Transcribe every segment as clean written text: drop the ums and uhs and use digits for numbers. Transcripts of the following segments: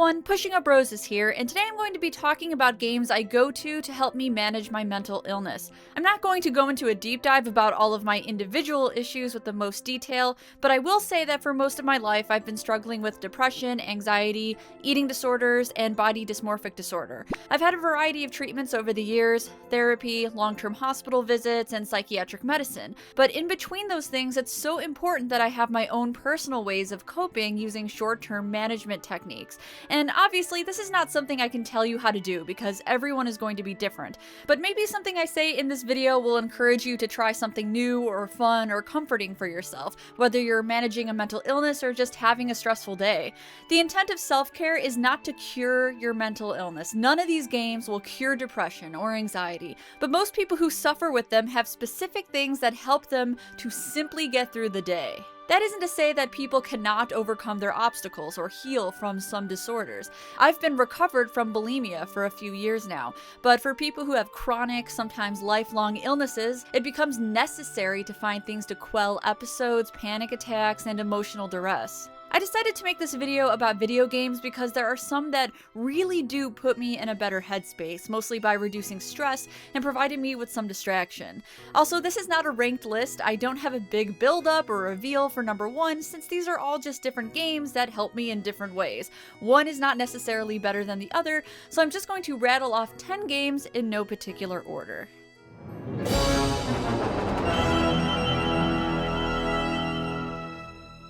everyone, PushingUpRoses here, and today I'm going to be talking about games I go to help me manage my mental illness. I'm not going to go into a deep dive about all of my individual issues with the most detail, but I will say that for most of my life I've been struggling with depression, anxiety, eating disorders, and body dysmorphic disorder. I've had a variety of treatments over the years, therapy, long-term hospital visits, and psychiatric medicine, but in between those things it's so important that I have my own personal ways of coping using short-term management techniques. And obviously this is not something I can tell you how to do because everyone is going to be different, but maybe something I say in this video will encourage you to try something new or fun or comforting for yourself, whether you're managing a mental illness or just having a stressful day. The intent of self-care is not to cure your mental illness. None of these games will cure depression or anxiety, but most people who suffer with them have specific things that help them to simply get through the day. That isn't to say that people cannot overcome their obstacles or heal from some disorders. I've been recovered from bulimia for a few years now, but for people who have chronic, sometimes lifelong illnesses, it becomes necessary to find things to quell episodes, panic attacks, and emotional duress. I decided to make this video about video games because there are some that really do put me in a better headspace, mostly by reducing stress and providing me with some distraction. Also, this is not a ranked list. I don't have a big build-up or reveal for number one, since these are all just different games that help me in different ways. One is not necessarily better than the other, so I'm just going to rattle off 10 games in no particular order.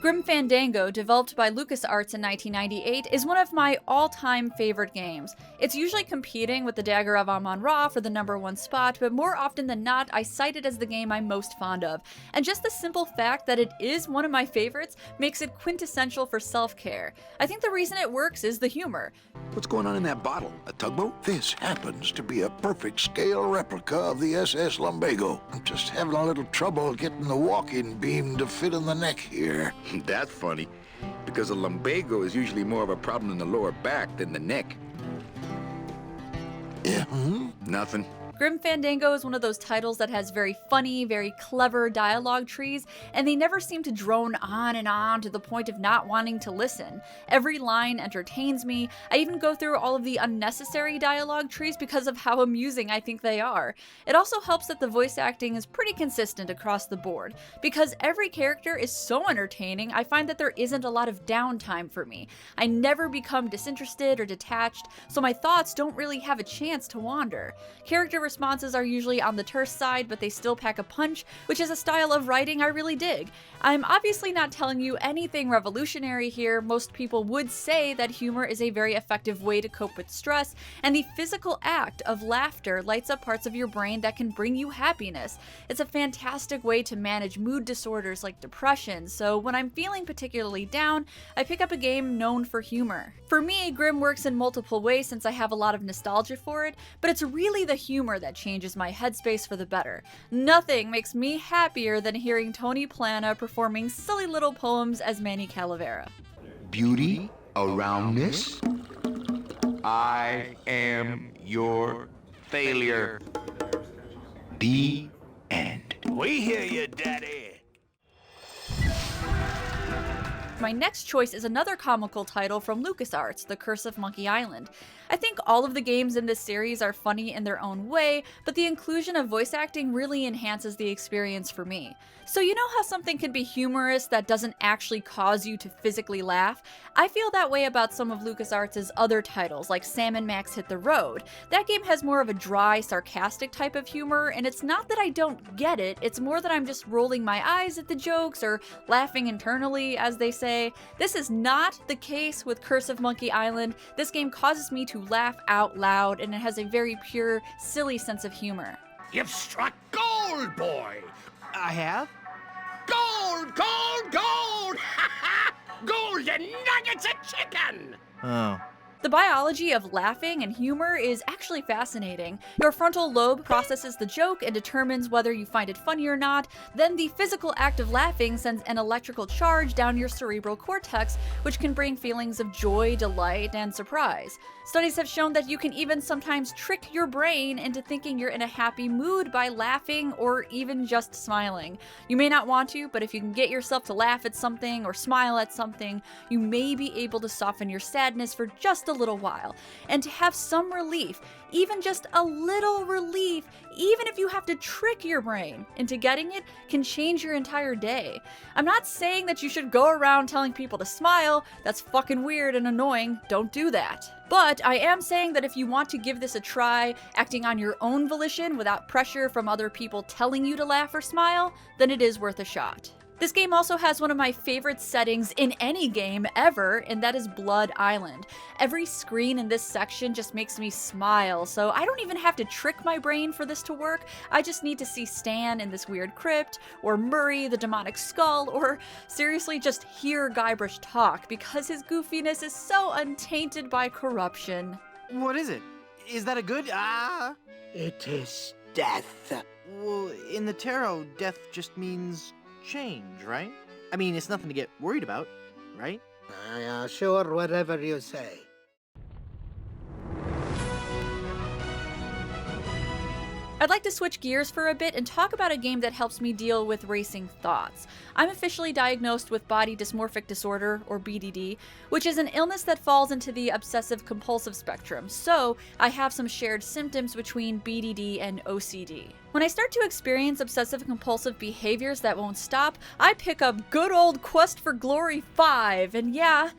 Grim Fandango, developed by LucasArts in 1998, is one of my all-time favorite games. It's usually competing with the Dagger of Amon-Ra for the number one spot, but more often than not, I cite it as the game I'm most fond of. And just the simple fact that it is one of my favorites makes it quintessential for self-care. I think the reason it works is the humor. What's going on in that bottle? A tugboat? This happens to be a perfect scale replica of the SS Lumbago. I'm just having a little trouble getting the walking beam to fit in the neck here. That's funny, because a lumbago is usually more of a problem in the lower back than the neck. Yeah, Nothing. Grim Fandango is one of those titles that has very funny, very clever dialogue trees, and they never seem to drone on and on to the point of not wanting to listen. Every line entertains me. I even go through all of the unnecessary dialogue trees because of how amusing I think they are. It also helps that the voice acting is pretty consistent across the board. Because every character is so entertaining, I find that there isn't a lot of downtime for me. I never become disinterested or detached, so my thoughts don't really have a chance to wander. Character responses are usually on the terse side, but they still pack a punch, which is a style of writing I really dig. I'm obviously not telling you anything revolutionary here. Most people would say that humor is a very effective way to cope with stress, and the physical act of laughter lights up parts of your brain that can bring you happiness. It's a fantastic way to manage mood disorders like depression, so when I'm feeling particularly down, I pick up a game known for humor. For me, Grim works in multiple ways since I have a lot of nostalgia for it, but it's really the humor that changes my headspace for the better. Nothing makes me happier than hearing Tony Plana performing silly little poems as Manny Calavera. Beauty around this? I am your failure. The end. We hear you, Daddy. My next choice is another comical title from LucasArts, The Curse of Monkey Island. I think all of the games in this series are funny in their own way, but the inclusion of voice acting really enhances the experience for me. So you know how something can be humorous that doesn't actually cause you to physically laugh? I feel that way about some of LucasArts' other titles, like Sam & Max Hit the Road. That game has more of a dry, sarcastic type of humor, and it's not that I don't get it, it's more that I'm just rolling my eyes at the jokes or laughing internally, as they say. This is not the case with Curse of Monkey Island. This game causes me to laugh out loud, and it has a very pure, silly sense of humor. You've struck gold, boy! I have? Gold, gold, gold! Ha ha! Golden nuggets of chicken! Oh, The biology of laughing and humor is actually fascinating. Your frontal lobe processes the joke and determines whether you find it funny or not. Then the physical act of laughing sends an electrical charge down your cerebral cortex, which can bring feelings of joy, delight, and surprise. Studies have shown that you can even sometimes trick your brain into thinking you're in a happy mood by laughing or even just smiling. You may not want to, but if you can get yourself to laugh at something or smile at something, you may be able to soften your sadness for just a little while, and to have some relief, even just a little relief, even if you have to trick your brain into getting it, can change your entire day. I'm not saying that you should go around telling people to smile. That's fucking weird and annoying. Don't do that. But I am saying that if you want to give this a try, acting on your own volition without pressure from other people telling you to laugh or smile, then it is worth a shot. This game also has one of my favorite settings in any game ever, and that is Blood Island. Every screen in this section just makes me smile, so I don't even have to trick my brain for this to work. I just need to see Stan in this weird crypt, or Murray the demonic skull, or seriously just hear Guybrush talk, because his goofiness is so untainted by corruption. What is it? Is that a good? It is death. Well, in the tarot, death just means change, right? I mean, it's nothing to get worried about, right? Sure, whatever you say. I'd like to switch gears for a bit and talk about a game that helps me deal with racing thoughts. I'm officially diagnosed with body dysmorphic disorder, or BDD, which is an illness that falls into the obsessive-compulsive spectrum, so I have some shared symptoms between BDD and OCD. When I start to experience obsessive-compulsive behaviors that won't stop, I pick up good old Quest for Glory 5, and yeah,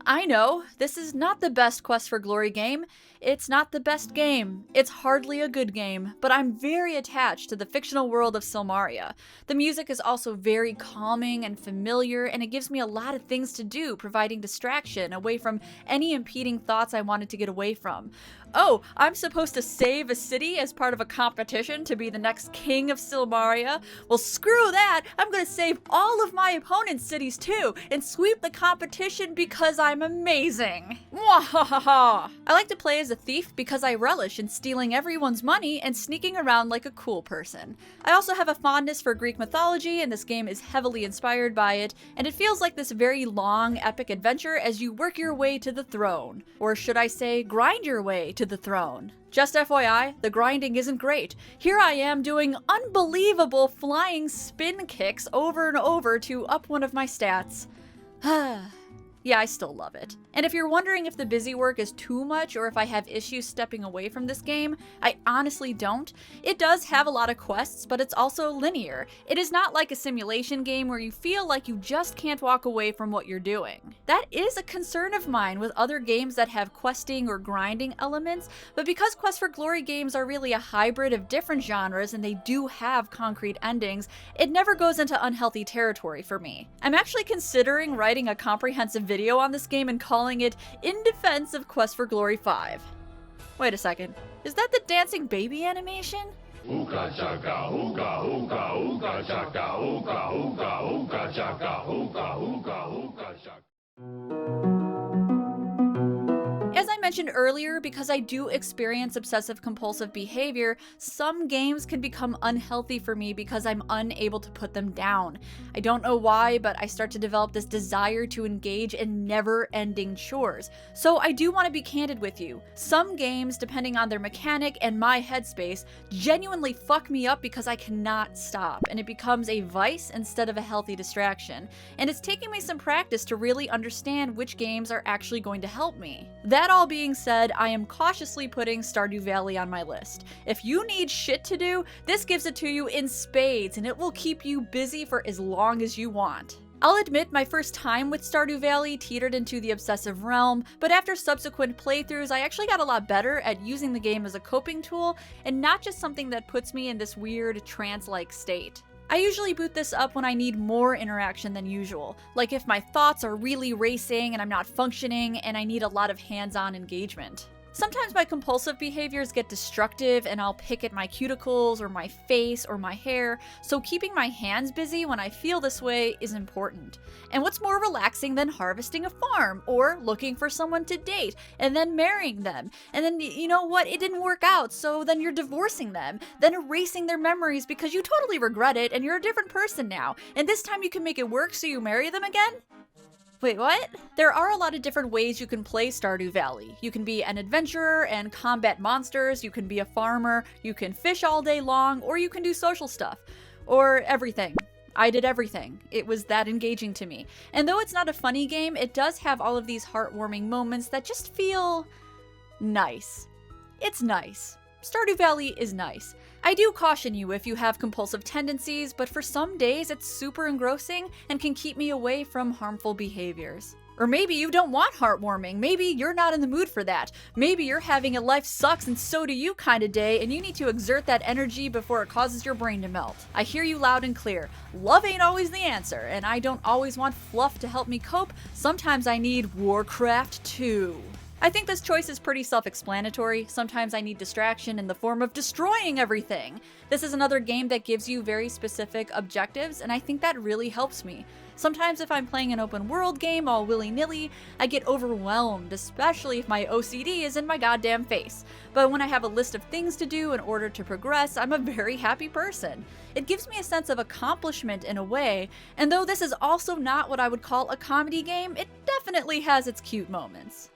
I know, this is not the best Quest for Glory game. It's not the best game. It's hardly a good game, but I'm very attached to the fictional world of Silmaria. The music is also very calming and familiar, and it gives me a lot of things to do, providing distraction away from any impeding thoughts I wanted to get away from. Oh, I'm supposed to save a city as part of a competition to be the next king of Silmaria? Well, screw that! I'm gonna save all of my opponent's cities too, and sweep the competition because I'm amazing! Mwahaha! I like to play as a thief because I relish in stealing everyone's money and sneaking around like a cool person. I also have a fondness for Greek mythology, and this game is heavily inspired by it, and it feels like this very long, epic adventure as you work your way to the throne. Or should I say, grind your way to the throne. Just FYI, the grinding isn't great. Here I am doing unbelievable flying spin kicks over and over to up one of my stats. Yeah, I still love it. And if you're wondering if the busy work is too much or if I have issues stepping away from this game, I honestly don't. It does have a lot of quests, but it's also linear. It is not like a simulation game where you feel like you just can't walk away from what you're doing. That is a concern of mine with other games that have questing or grinding elements, but because Quest for Glory games are really a hybrid of different genres and they do have concrete endings, it never goes into unhealthy territory for me. I'm actually considering writing a comprehensive video on this game and calling it In Defense of Quest for Glory 5. Wait a second, is that the dancing baby animation? Ooga chaka, ooga ooga ooga chaka, ooga ooga ooga chaka, ooga ooga ooga chaka. As I mentioned earlier, because I do experience obsessive-compulsive behavior, some games can become unhealthy for me because I'm unable to put them down. I don't know why, but I start to develop this desire to engage in never-ending chores. So I do want to be candid with you. Some games, depending on their mechanic and my headspace, genuinely fuck me up because I cannot stop, and it becomes a vice instead of a healthy distraction. And it's taking me some practice to really understand which games are actually going to help me. That all being said, I am cautiously putting Stardew Valley on my list. If you need shit to do, this gives it to you in spades, and it will keep you busy for as long as you want. I'll admit my first time with Stardew Valley teetered into the obsessive realm, but after subsequent playthroughs I actually got a lot better at using the game as a coping tool and not just something that puts me in this weird trance-like state. I usually boot this up when I need more interaction than usual, like if my thoughts are really racing and I'm not functioning and I need a lot of hands-on engagement. Sometimes my compulsive behaviors get destructive and I'll pick at my cuticles or my face or my hair, so keeping my hands busy when I feel this way is important. And what's more relaxing than harvesting a farm or looking for someone to date and then marrying them? And then, you know what, it didn't work out, so then you're divorcing them, then erasing their memories because you totally regret it and you're a different person now, and this time you can make it work so you marry them again? Wait, what? There are a lot of different ways you can play Stardew Valley. You can be an adventurer and combat monsters, you can be a farmer, you can fish all day long, or you can do social stuff. Or everything. I did everything. It was that engaging to me. And though it's not a funny game, it does have all of these heartwarming moments that just feel nice. It's nice. Stardew Valley is nice. I do caution you if you have compulsive tendencies, but for some days it's super engrossing and can keep me away from harmful behaviors. Or maybe you don't want heartwarming, maybe you're not in the mood for that. Maybe you're having a life sucks and so do you kind of day and you need to exert that energy before it causes your brain to melt. I hear you loud and clear. Love ain't always the answer, and I don't always want fluff to help me cope. Sometimes I need Warcraft too. I think this choice is pretty self-explanatory. Sometimes I need distraction in the form of destroying everything. This is another game that gives you very specific objectives, and I think that really helps me. Sometimes if I'm playing an open world game all willy-nilly, I get overwhelmed, especially if my OCD is in my goddamn face. But when I have a list of things to do in order to progress, I'm a very happy person. It gives me a sense of accomplishment in a way, and though this is also not what I would call a comedy game, it definitely has its cute moments.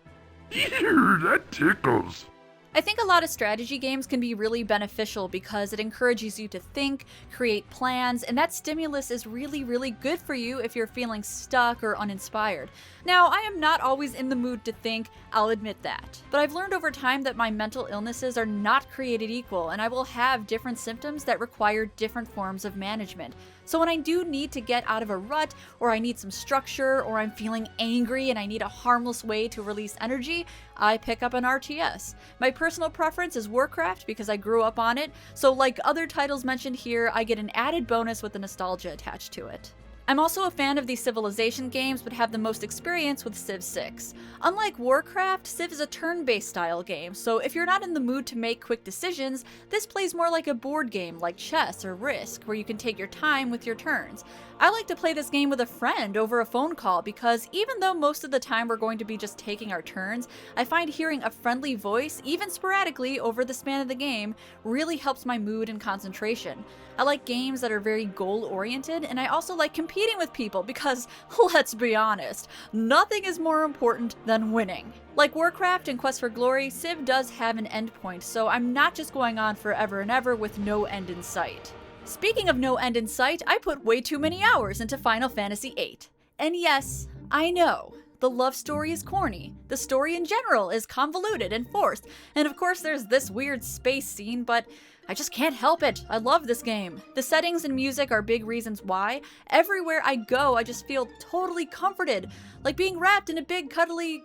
Ew, that tickles. I think a lot of strategy games can be really beneficial because it encourages you to think, create plans, and that stimulus is really, really good for you if you're feeling stuck or uninspired. Now, I am not always in the mood to think, I'll admit that. But I've learned over time that my mental illnesses are not created equal, and I will have different symptoms that require different forms of management. So when I do need to get out of a rut, or I need some structure, or I'm feeling angry and I need a harmless way to release energy, I pick up an RTS. My personal preference is Warcraft because I grew up on it, so like other titles mentioned here, I get an added bonus with the nostalgia attached to it. I'm also a fan of these Civilization games, but have the most experience with Civ 6. Unlike Warcraft, Civ is a turn-based style game, so if you're not in the mood to make quick decisions, this plays more like a board game like chess or Risk, where you can take your time with your turns. I like to play this game with a friend over a phone call because even though most of the time we're going to be just taking our turns, I find hearing a friendly voice, even sporadically over the span of the game, really helps my mood and concentration. I like games that are very goal-oriented, and I also like competing with people because, let's be honest, nothing is more important than winning. Like Warcraft and Quest for Glory, Civ does have an endpoint, so I'm not just going on forever and ever with no end in sight. Speaking of no end in sight, I put way too many hours into Final Fantasy VIII. And yes, I know, the love story is corny, the story in general is convoluted and forced, and of course there's this weird space scene, but I just can't help it. I love this game. The settings and music are big reasons why. Everywhere I go, I just feel totally comforted, like being wrapped in a big cuddly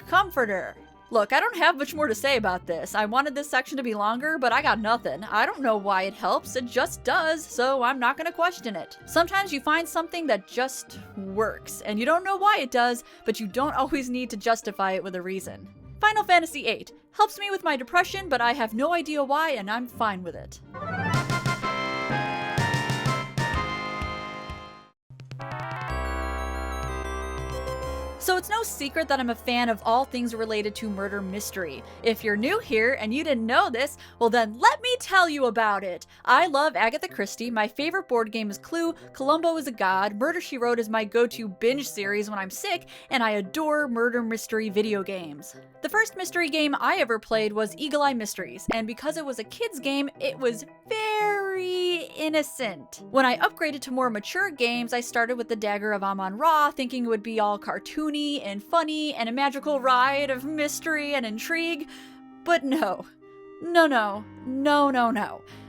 comforter. Look, I don't have much more to say about this. I wanted this section to be longer, but I got nothing. I don't know why it helps, it just does, so I'm not gonna question it. Sometimes you find something that just works, and you don't know why it does, but you don't always need to justify it with a reason. Final Fantasy VIII helps me with my depression, but I have no idea why, and I'm fine with it. So it's no secret that I'm a fan of all things related to murder mystery. If you're new here and you didn't know this, well then let me tell you about it. I love Agatha Christie, my favorite board game is Clue, Columbo is a God, Murder, She Wrote is my go-to binge series when I'm sick, and I adore murder mystery video games. The first mystery game I ever played was Eagle Eye Mysteries, and because it was a kid's game, it was very innocent. When I upgraded to more mature games, I started with the Dagger of Amon-Ra, thinking it would be all cartoony and funny and a magical ride of mystery and intrigue, but no. No.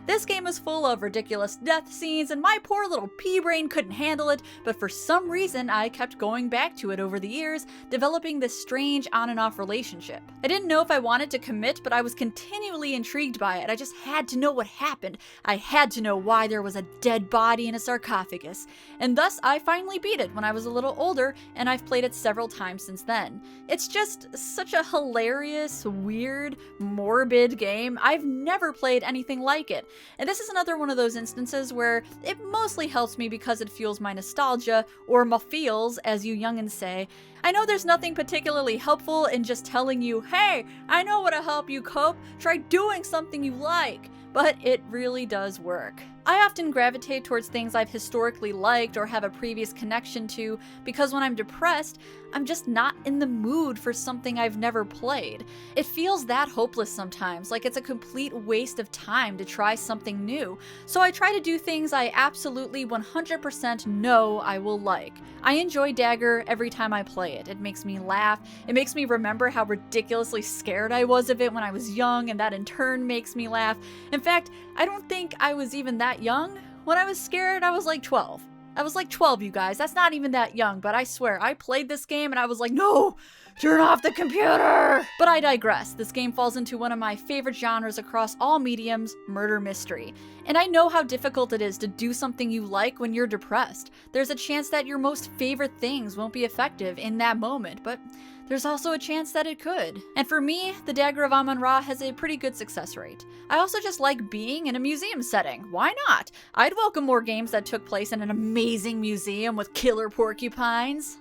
This game is full of ridiculous death scenes, and my poor little pea-brain couldn't handle it, but for some reason I kept going back to it over the years, developing this strange on and off relationship. I didn't know if I wanted to commit, but I was continually intrigued by it. I just had to know what happened. I had to know why there was a dead body in a sarcophagus. And thus I finally beat it when I was a little older, and I've played it several times since then. It's just such a hilarious, weird, morbid game. I've never played anything like it. And this is another one of those instances where it mostly helps me because it fuels my nostalgia, or my feels, as you youngins say. I know there's nothing particularly helpful in just telling you, hey, I know what'll help you cope, try doing something you like, but it really does work. I often gravitate towards things I've historically liked or have a previous connection to because when I'm depressed, I'm just not in the mood for something I've never played. It feels that hopeless sometimes, like it's a complete waste of time to try something new. So I try to do things I absolutely 100% know I will like. I enjoy Dagger every time I play it. It makes me laugh. It makes me remember how ridiculously scared I was of it when I was young, and that in turn makes me laugh. In fact, I don't think I was even that young. When I was scared, I was like 12. I was like 12, you guys. That's not even that young, but I swear, I played this game and I was like, no! Turn off the computer! But I digress. This game falls into one of my favorite genres across all mediums, murder mystery. And I know how difficult it is to do something you like when you're depressed. There's a chance that your most favorite things won't be effective in that moment, but there's also a chance that it could. And for me, the Dagger of Amon-Ra has a pretty good success rate. I also just like being in a museum setting. Why not? I'd welcome more games that took place in an amazing museum with killer porcupines.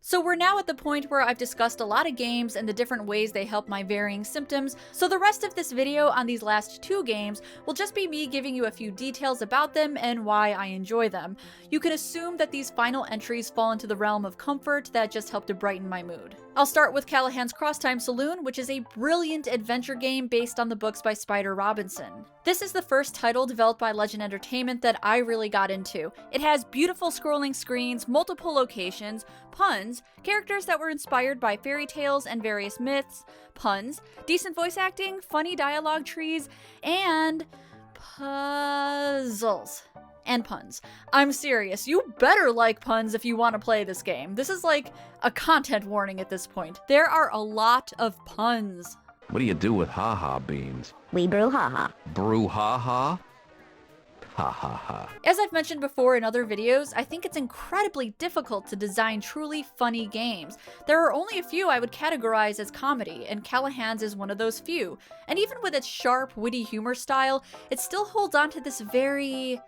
So we're now at the point where I've discussed a lot of games and the different ways they help my varying symptoms, so the rest of this video on these last two games will just be me giving you a few details about them and why I enjoy them. You can assume that these final entries fall into the realm of comfort that just help to brighten my mood. I'll start with CALLAHAN'S CROSSTIME Saloon, which is a brilliant adventure game based on the books by Spider Robinson. This is the first title developed by Legend Entertainment that I really got into. It has beautiful scrolling screens, multiple locations, puns, characters that were inspired by fairy tales and various myths, puns, decent voice acting, funny dialogue trees, and puzzles. And puns. I'm serious, you better like puns if you want to play this game. This is like a content warning at this point. There are a lot of puns. What do you do with ha-ha beans? We brew ha-ha. Brew ha-ha? Ha-ha-ha. As I've mentioned before in other videos, I think it's incredibly difficult to design truly funny games. There are only a few I would categorize as comedy, and CALLAHAN'S is one of those few. And even with its sharp, witty humor style, it still holds on to this very...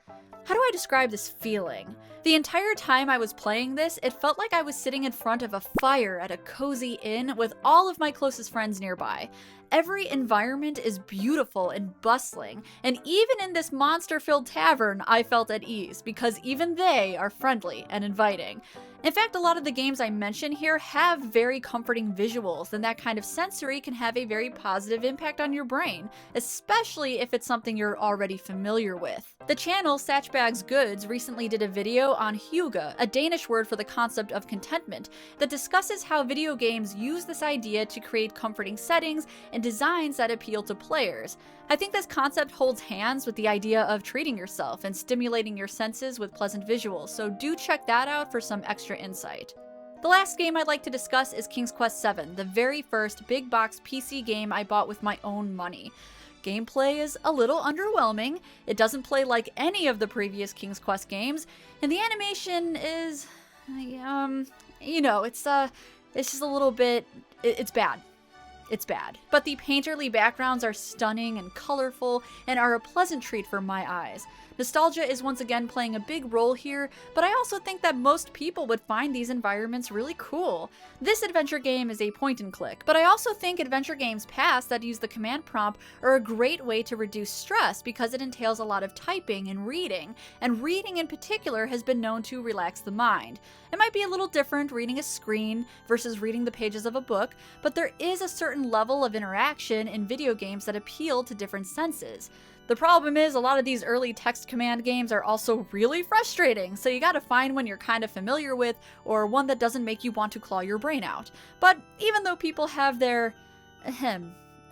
how do I describe this feeling? The entire time I was playing this, it felt like I was sitting in front of a fire at a cozy inn with all of my closest friends nearby. Every environment is beautiful and bustling, and even in this monster-filled tavern, I felt at ease, because even they are friendly and inviting. In fact, a lot of the games I mention here have very comforting visuals, and that kind of sensory can have a very positive impact on your brain, especially if it's something you're already familiar with. The channel Satchbags Goods recently did a video on hygge, a Danish word for the concept of contentment, that discusses how video games use this idea to create comforting settings and designs that appeal to players. I think this concept holds hands with the idea of treating yourself and stimulating your senses with pleasant visuals, so do check that out for some extra insight. The last game I'd like to discuss is King's Quest VII, the very first big box PC game I bought with my own money. Gameplay is a little underwhelming, it doesn't play like any of the previous King's Quest games, and the animation is, you know, it's just a little bit, it's bad. It's bad. But the painterly backgrounds are stunning and colorful and are a pleasant treat for my eyes. Nostalgia is once again playing a big role here, but I also think that most people would find these environments really cool. This adventure game is a point and click, but I also think adventure games past that use the command prompt are a great way to reduce stress because it entails a lot of typing and reading in particular has been known to relax the mind. It might be a little different reading a screen versus reading the pages of a book, but there is a certain level of interaction in video games that appeal to different senses. The problem is a lot of these early text command games are also really frustrating, so you gotta find one you're kind of familiar with or one that doesn't make you want to claw your brain out. But even though people have their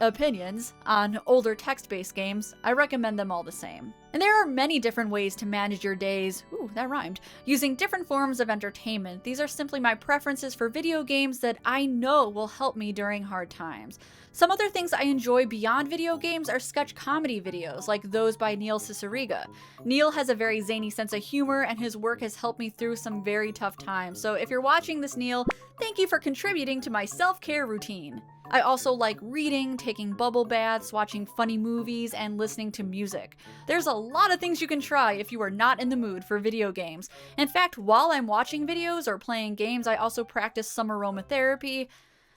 opinions on older text-based games, I recommend them all the same. And there are many different ways to manage your days, ooh, that rhymed, using different forms of entertainment. These are simply my preferences for video games that I know will help me during hard times. Some other things I enjoy beyond video games are sketch comedy videos, like those by Neil Cicierega. Neil has a very zany sense of humor, and his work has helped me through some very tough times. So if you're watching this, Neil, thank you for contributing to my self-care routine. I also like reading, taking bubble baths, watching funny movies, and listening to music. There's a lot of things you can try if you are not in the mood for video games. In fact, while I'm watching videos or playing games, I also practice some aromatherapy.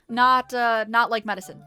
Not like medicine.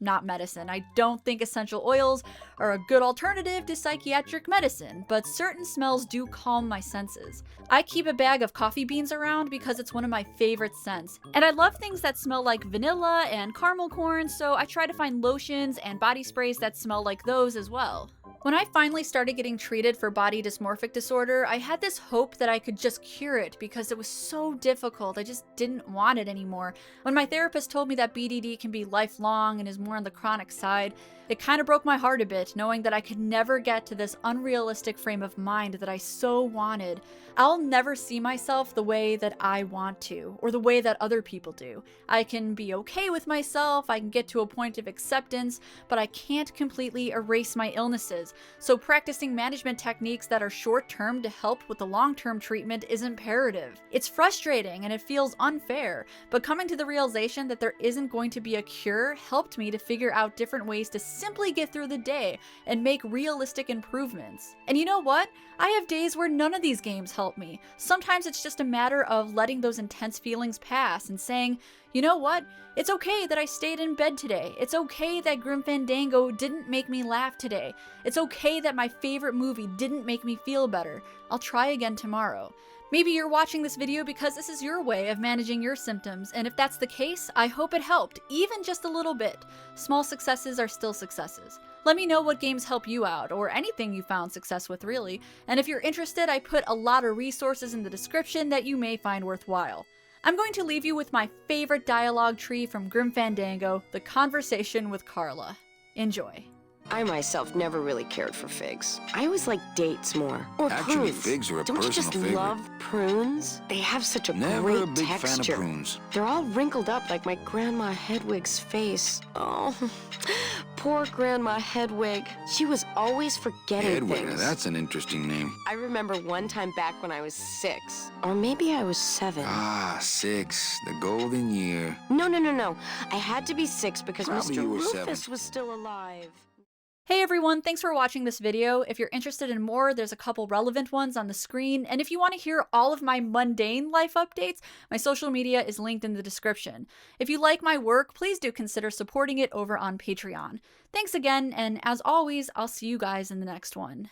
Not medicine. I don't think essential oils are a good alternative to psychiatric medicine, but certain smells do calm my senses. I keep a bag of coffee beans around because it's one of my favorite scents, and I love things that smell like vanilla and caramel corn, so I try to find lotions and body sprays that smell like those as well. When I finally started getting treated for body dysmorphic disorder, I had this hope that I could just cure it because it was so difficult. I just didn't want it anymore. When my therapist told me that BDD can be lifelong and is more on the chronic side, it kind of broke my heart a bit, knowing that I could never get to this unrealistic frame of mind that I so wanted. I'll never see myself the way that I want to, or the way that other people do. I can be okay with myself, I can get to a point of acceptance, but I can't completely erase my illnesses. So practicing management techniques that are short-term to help with the long-term treatment is imperative. It's frustrating and it feels unfair, but coming to the realization that there isn't going to be a cure helped me to figure out different ways to simply get through the day and make realistic improvements. And you know what? I have days where none of these games help me. Sometimes it's just a matter of letting those intense feelings pass and saying, you know what? It's okay that I stayed in bed today. It's okay that Grim Fandango didn't make me laugh today. It's okay that my favorite movie didn't make me feel better. I'll try again tomorrow. Maybe you're watching this video because this is your way of managing your symptoms, and if that's the case, I hope it helped, even just a little bit. Small successes are still successes. Let me know what games help you out, or anything you found success with really, and if you're interested, I put a lot of resources in the description that you may find worthwhile. I'm going to leave you with my favorite dialogue tree from Grim Fandango, The Conversation with Carla. Enjoy. I myself never really cared for figs. I always like dates more. Or Actually, prunes. figs are a Don't you personal just favorite. love prunes? They have such a Never great a big texture. fan of prunes. They're all wrinkled up like my Grandma Hedwig's face. Oh, poor Grandma Hedwig. She was always forgetting Hedwig, things. that's an interesting name. I remember one time back when I was 6. Or maybe I was 7. Ah, 6, the golden year. No. I had to be 6 because Probably Mr. you were Rufus 7. was still alive. Hey everyone, thanks for watching this video. If you're interested in more, there's a couple relevant ones on the screen, and if you want to hear all of my mundane life updates, my social media is linked in the description. If you like my work, please do consider supporting it over on Patreon. Thanks again, and as always, I'll see you guys in the next one.